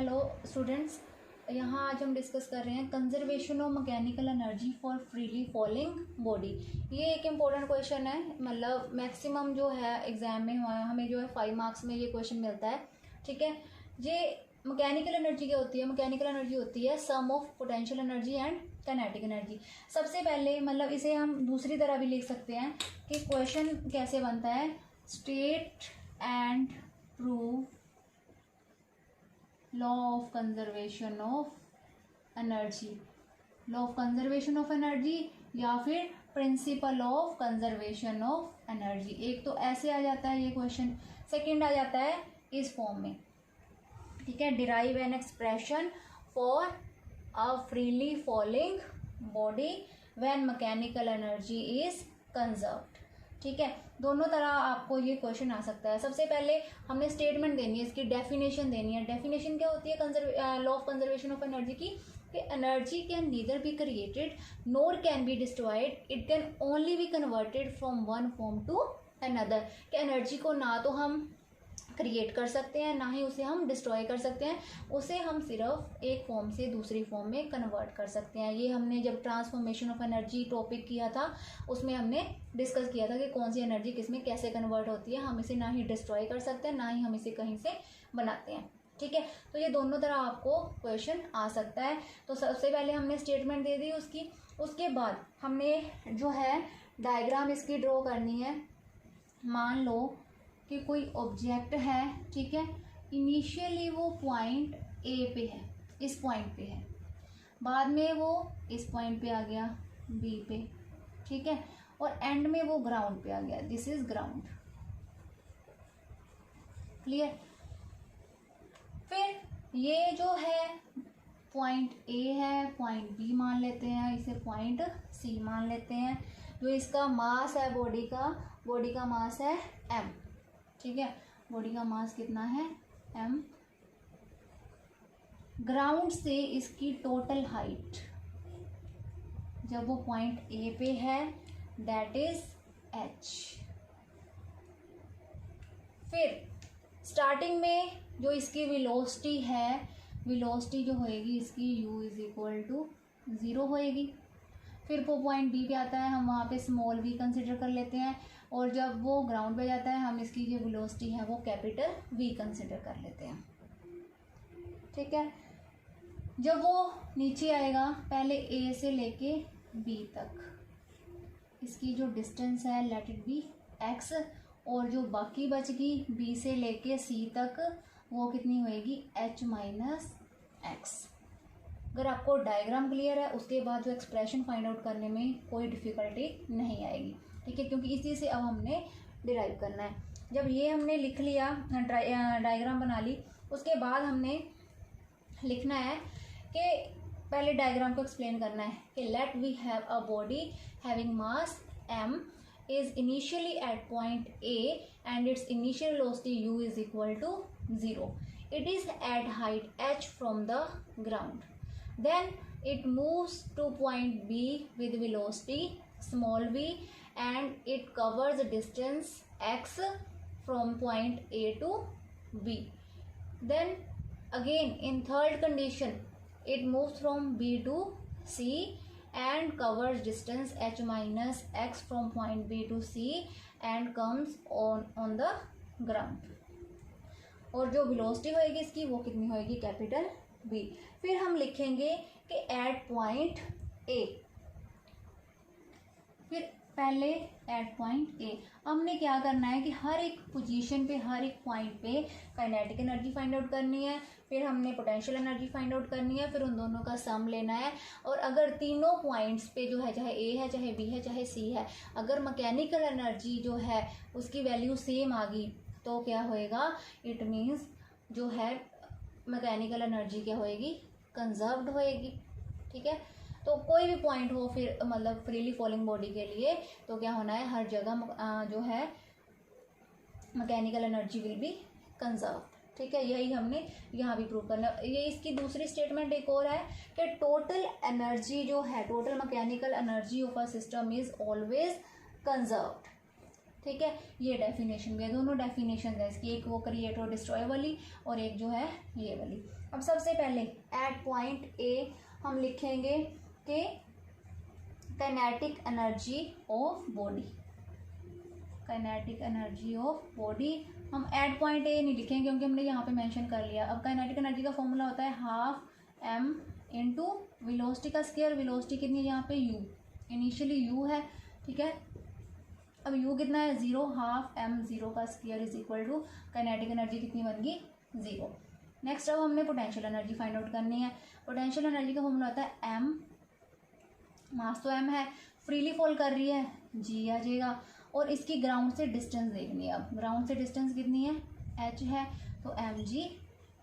Hello students, यहाँ आज हम डिस्कस कर रहे हैं conservation of mechanical energy for freely falling body. ये एक इम्पोर्टेंट क्वेश्चन है, मतलब मैक्सिमम जो है एग्जाम में हमें जो है 5 मार्क्स में ये क्वेश्चन मिलता है। ठीक है, ये मैकेनिकल एनर्जी क्या होती है? मैकेनिकल एनर्जी होती है sum of potential energy and kinetic energy. सबसे पहले मतलब इसे हम दूसरी तरह भी लिख सकते हैं कि क्वेश्चन कैसे बनता है, state and prove law of conservation of energy, law of conservation of energy या फिर principle of conservation of energy. एक तो ऐसे आ जाता है ये क्वेश्चन, सेकंड आ जाता है इस फॉर्म में। ठीक है, derive an expression for a freely falling body when mechanical energy is conserved. ठीक है, दोनों तरह आपको ये क्वेश्चन आ सकता है। सबसे पहले हमने स्टेटमेंट देनी है, इसकी डेफिनेशन देनी है। डेफिनेशन क्या होती है law of conservation of energy की? कि energy can neither be created nor can be destroyed, it can only be converted from one form to another. कि एनर्जी को ना तो हम क्रिएट कर सकते हैं, ना ही उसे हम डिस्ट्रॉय कर सकते हैं, उसे हम सिर्फ एक फॉर्म से दूसरी फॉर्म में कन्वर्ट कर सकते हैं। ये हमने जब ट्रांसफॉर्मेशन ऑफ एनर्जी टॉपिक किया था उसमें हमने डिस्कस किया था कि कौन सी एनर्जी किस में कैसे कन्वर्ट होती है। हम इसे ना ही डिस्ट्रॉय कर सकते हैं, ना ही हम इसे कहीं से बनाते हैं। ठीक है, तो ये दोनों तरह आपको क्वेश्चन आ सकता है। तो सबसे पहले हमने स्टेटमेंट दे दी उसकी, उसके बाद हमने जो है डायग्राम इसकी ड्रॉ करनी है। मान लो कि कोई ऑब्जेक्ट है, ठीक है, इनिशियली वो पॉइंट ए पे है, इस पॉइंट पे है, बाद में वो इस पॉइंट पे आ गया बी पे, ठीक है, और एंड में वो ग्राउंड पे आ गया, दिस इज ग्राउंड। क्लियर? फिर ये जो है पॉइंट ए है, पॉइंट बी मान लेते हैं, इसे पॉइंट सी मान लेते हैं। जो इसका मास है बॉडी का मास है m। ठीक है, बॉडी का मास कितना है m। ग्राउंड से इसकी टोटल हाइट जब वो पॉइंट ए पे है दैट इज h। फिर स्टार्टिंग में जो इसकी वेलोसिटी है, वेलोसिटी जो होएगी इसकी u इज इक्वल टू 0 होएगी। फिर वो पॉइंट बी पे आता है, हम वहाँ पे स्मॉल v कंसिडर कर लेते हैं, और जब वो ग्राउंड पे जाता है हम इसकी जो वेलोसिटी है वो कैपिटल V कंसिडर कर लेते हैं। ठीक है, जब वो नीचे आएगा पहले A से लेके B तक इसकी जो डिस्टेंस है लेट इट बी x, और जो बाकी बचगी B से लेके C तक वो कितनी होएगी h माइनस x। अगर आपको डायग्राम क्लियर है उसके बाद जो एक्सप्रेशन फाइंड आउट करने में कोई डिफ़िकल्टी नहीं आएगी। ठीक है, क्योंकि इसी से अब हमने डिराइव करना है। जब ये हमने लिख लिया, डायग्राम बना ली, उसके बाद हमने लिखना है कि पहले डायग्राम को एक्सप्लेन करना है कि let we have a body having mass m is initially at point A and its initial velocity u is equal to 0. It is at height h from the ground. Then it moves to point B with velocity small v and it covers the distance x from point A to B. Then again in third condition it moves from B to C and covers distance h minus x from point B to C and comes on the ground. और जो velocity होएगी इसकी वो कितनी होएगी capital B। फिर हम लिखेंगे कि एट पॉइंट A, फिर पहले एट पॉइंट A हमने क्या करना है कि हर एक पोजीशन पे, हर एक पॉइंट पे काइनेटिक एनर्जी फाइंड आउट करनी है, फिर हमने पोटेंशियल एनर्जी फाइंड आउट करनी है, फिर उन दोनों का सम लेना है। और अगर तीनों पॉइंट्स पे जो है, चाहे A है, चाहे B है, चाहे C है, अगर मैकेनिकल एनर्जी जो है उसकी वैल्यू सेम आ गई तो क्या होएगा, इट मीन्स जो है मैकेनिकल एनर्जी क्या होएगी, कंजर्व्ड होएगी। ठीक है, तो कोई भी पॉइंट हो फिर मतलब फ्रीली फॉलिंग बॉडी के लिए तो क्या होना है, हर जगह जो है mechanical energy will be conserved. ठीक है, यही हमने यहाँ भी प्रूव करना है। ये इसकी दूसरी स्टेटमेंट एक और है कि टोटल एनर्जी जो है, total mechanical energy of a system is always conserved. ठीक है, ये डेफिनेशन भी है, दोनों डेफिनेशन है इसकी, एक वो क्रिएट और डिस्ट्रॉय वाली और एक जो है ये वाली। अब सबसे पहले एट पॉइंट ए हम लिखेंगे कि kinetic energy of body, kinetic energy of body. हम एट पॉइंट ए नहीं लिखेंगे क्योंकि हमने यहाँ पे मेंशन कर लिया। अब काइनेटिक एनर्जी का फॉर्मूला होता है हाफ एम इंटू वेलोसिटी का स्क्वायर। वेलोसिटी कितनी है यहाँ पे यू, इनिशियली यू है, ठीक है। अब यू कितना है 0, हाफ एम 0 का square is equal to kinetic energy कितनी बन गई 0। नेक्स्ट अब हमने पोटेंशियल एनर्जी फाइंड आउट करनी है। पोटेंशियल एनर्जी का फॉर्मूला होता है एम, मास तो एम है, फ्रीली फॉल कर रही है जी आ जाएगा, और इसकी ग्राउंड से डिस्टेंस देखनी है। अब ग्राउंड से डिस्टेंस कितनी है h है, तो एम जी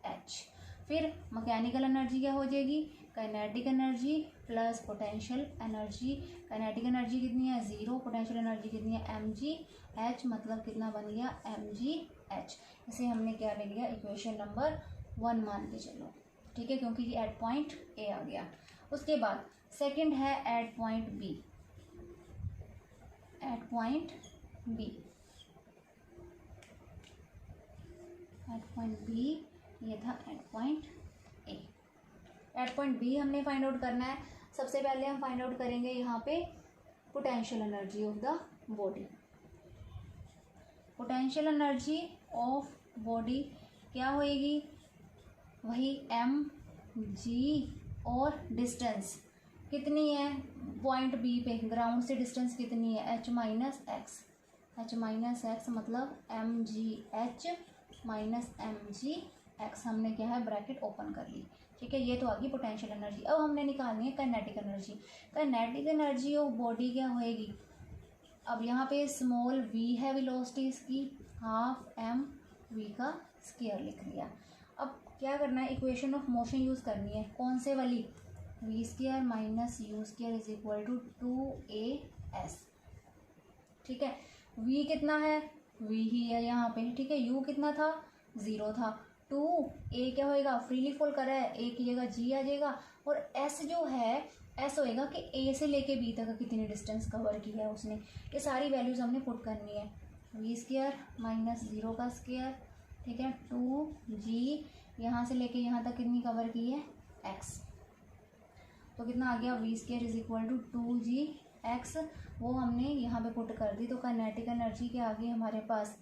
एच। फिर मैकेनिकल एनर्जी क्या हो जाएगी, kinetic energy plus potential energy. Kinetic energy कितनी है 0, पोटेंशियल एनर्जी कितनी है एम जी एच, मतलब कितना बन गया एम जी एच। इसे हमने क्या ले लिया इक्वेशन नंबर 1 मान के चलो, ठीक है, क्योंकि ये एट पॉइंट ए आ गया। उसके बाद सेकंड है at point B, at point B, at point B ये था at point A. At point B हमने फाइंड आउट करना है। सबसे पहले हम फाइंड आउट करेंगे यहाँ पे potential energy of the body. Potential energy of body क्या होएगी, वही एम जी और डिस्टेंस कितनी है पॉइंट बी पे, ग्राउंड से डिस्टेंस कितनी है h minus X, h minus X मतलब M G H minus M G X. हमने क्या है ब्रैकेट ओपन कर ली, ठीक है, ये तो आ गई पोटेंशियल एनर्जी। अब हमने निकालनी है kinetic energy. Kinetic energy of body क्या होएगी, अब यहाँ पे स्मॉल v है वेलोसिटी इसकी, हाफ एम v का स्क्वायर लिख लिया। अब क्या करना है, इक्वेशन ऑफ मोशन यूज़ करनी है, कौन से वाली, V square minus U square is equal to 2as, ठीक है। v कितना है v ही है यहाँ पे, ठीक है। u कितना था 0 था, 2a क्या होएगा फ्रीली फॉल कर रहा है, a की जगह g आ जाएगा, और s जो है s होएगा कि a से लेके b तक कितनी डिस्टेंस कवर की है उसने। ये सारी वैल्यूज हमने पुट करनी है, वी स्क्वायर माइनस 0 का स्क्वायर, ठीक है, 2g यहाँ से लेके यहाँ तक कितनी कवर की है x, तो कितना आ गया V square is equal to 2gx। वो हमने यहाँ पे पुट कर दी, तो काइनेटिक एनर्जी क्या आ गई हमारे पास,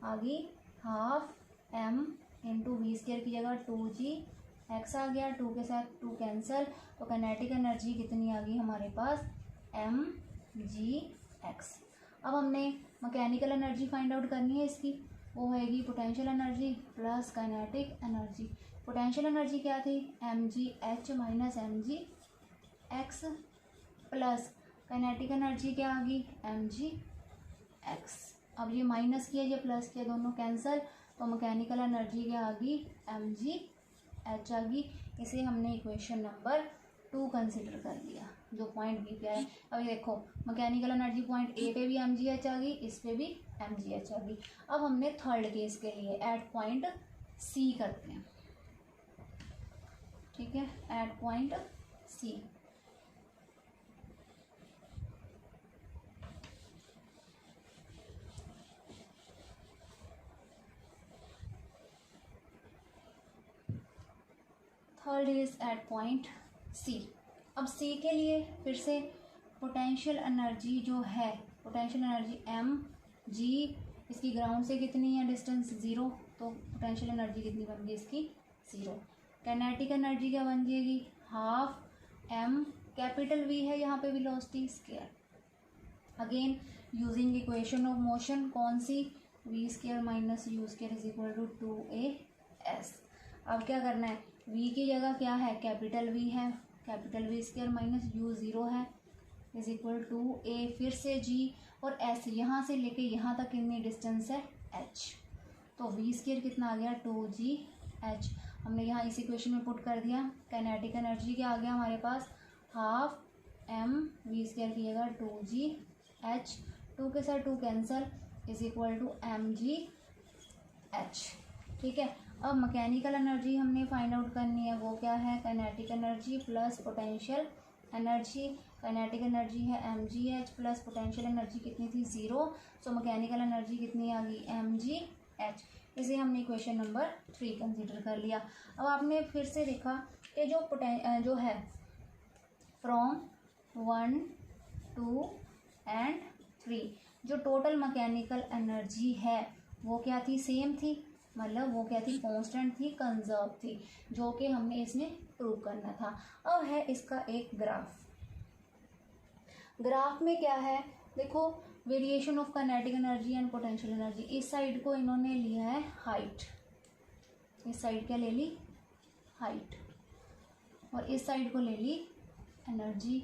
आ गई half M into V square की जगह 2gx आ गया, 2 के साथ 2 कैंसिल, तो काइनेटिक एनर्जी कितनी आ गई हमारे पास एम जी एक्स। अब हमने मैकेनिकल एनर्जी फाइंड आउट करनी है इसकी, वो होएगी potential energy plus kinetic energy. Potential energy क्या थी M G H minus M G X, plus kinetic energy क्या आ गई एम जी एक्स। अब ये माइनस किया ये प्लस किया, दोनों कैंसिल, तो मैकेनिकल एनर्जी क्या आ गई एम जी एच आ गई। इसे हमने इक्वेशन नंबर 2 कंसिडर कर लिया, जो पॉइंट बी पे है। अब ये देखो मैकेनिकल एनर्जी पॉइंट ए पे भी एम जी एच आ गई, इस पे भी एम जी एच आ गई। अब हमने थर्ड केस के लिए एट पॉइंट सी करते हैं, ठीक है, at point C. Third is at point C. अब सी के लिए फिर से पोटेंशियल एनर्जी जो है, पोटेंशियल एनर्जी एम जी, इसकी ग्राउंड से कितनी है डिस्टेंस 0, तो पोटेंशियल एनर्जी कितनी बन गई इसकी 0। काइनेटिक एनर्जी क्या बन जाएगी हाफ एम, कैपिटल वी है यहाँ पे velocity square, again using equation of motion, कौन सी V square minus U square is equal to 2as। अब क्या करना है, v की जगह क्या है कैपिटल v है, capital V square minus you 0 है इज इक्वल टू a, फिर से g और s, यहाँ से लेके यहाँ तक कितनी डिस्टेंस है h, तो v स्क्वायर कितना आ गया 2gh। हमने यहाँ इस इक्वेशन में पुट कर दिया। काइनेटिक एनर्जी क्या आ गया हमारे पास हाफ m v स्क्वायर की जगह 2gh, 2 के साथ 2 cancel is equal to mgh, ठीक है। अब मैकेनिकल एनर्जी हमने फाइंड आउट करनी है, वो क्या है kinetic energy plus potential energy, kinetic energy है mgh प्लस पोटेंशियल एनर्जी कितनी थी 0, सो मैकेनिकल एनर्जी कितनी आ गई mgh। इसे हमने इक्वेशन नंबर 3 कंसीडर कर लिया। अब आपने फिर से देखा कि जो है फ्रॉम 1 2 एंड 3 जो टोटल मैकेनिकल एनर्जी है वो क्या थी, सेम थी, मतलब वो क्या थी, कांस्टेंट थी, कंजर्व थी, जो कि हमने इसमें प्रूव करना था। अब है इसका एक ग्राफ में क्या है, देखो variation of kinetic energy and potential energy. इस साइड को इन्होंने लिया है हाइट, इस साइड क्या ले ली, हाइट, और इस साइड को ले ली एनर्जी।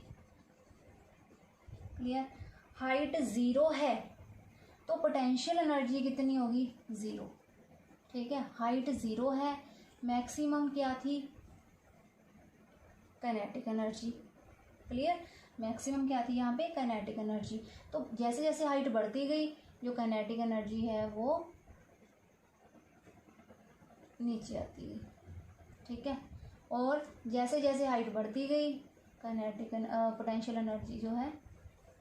क्लियर। हाइट 0 है तो पोटेंशियल एनर्जी कितनी होगी 0, ठीक है। हाइट 0 है, मैक्सिमम क्या थी, काइनेटिक एनर्जी। क्लियर। मैक्सिमम क्या थी यहाँ पे, काइनेटिक एनर्जी। तो जैसे जैसे हाइट बढ़ती गई जो काइनेटिक एनर्जी है वो नीचे आती गई, ठीक है। और जैसे जैसे हाइट बढ़ती गई काइनेटिक पोटेंशियल एनर्जी जो है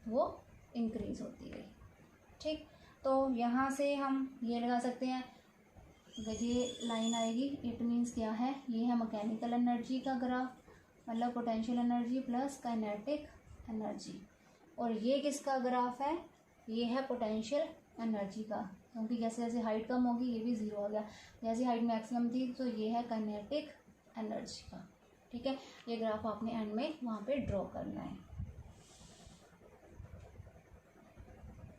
वो इंक्रीज होती गई, ठीक। तो यहाँ से हम ये लगा सकते हैं, ये लाइन आएगी, इट मीन्स क्या है, ये है मैकेनिकल एनर्जी का ग्राफ, मतलब potential energy plus kinetic energy. और ये किसका ग्राफ है, ये है पोटेंशियल एनर्जी का, क्योंकि जैसे जैसे हाइट कम होगी ये भी 0 हो गया, जैसे हाइट मैक्सिमम थी तो ये है काइनेटिक एनर्जी का, ठीक है। ये ग्राफ आपने एंड में वहाँ पे ड्रॉ करना है।